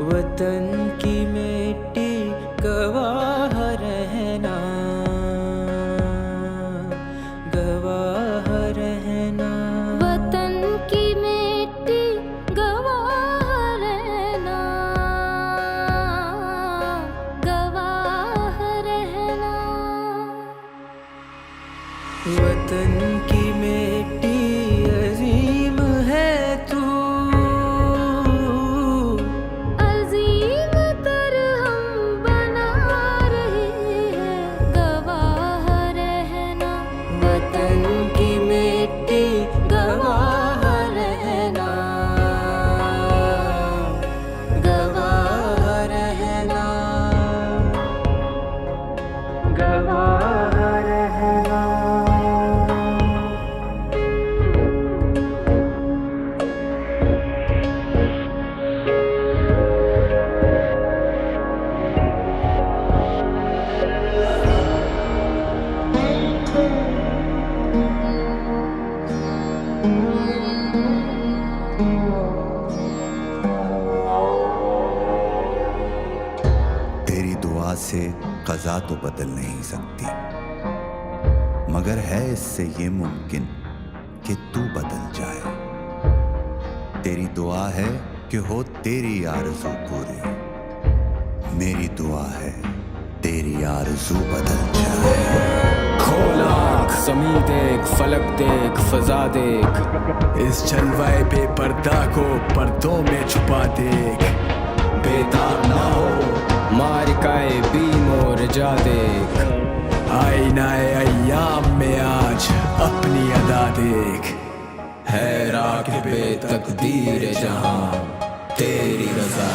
वतन की मिट्टी गवाह रहना, गवाह रहना। वतन की मिट्टी गवाह रहना, गवाह रहना। वतन की मिट्टी अजीम है तू, अजीम तर हम बना रहे हैं, गवाह रहना। वतन की मिट्टी गवाह रहना, गवाह रहना, गवाह रहना। तेरी दुआ से क़ज़ा तो बदल नहीं सकती, मगर है इससे ये मुमकिन कि तू बदल जाए। तेरी दुआ है कि हो तेरी आरज़ू पूरी, मेरी दुआ है तेरी आरज़ू बदल जाए। खोल आँख, ज़मीं देख, फलक देख, फ़ज़ा देख, इस जलवाए बेपर्दा को पर्दों में छुपा देख। बेताब ना हो, मारिकाए बीम और जा देख, आईनाए अय्याम में आज अपनी अदा देख। है राग़िबे तक़दीर जहां तेरी रज़ा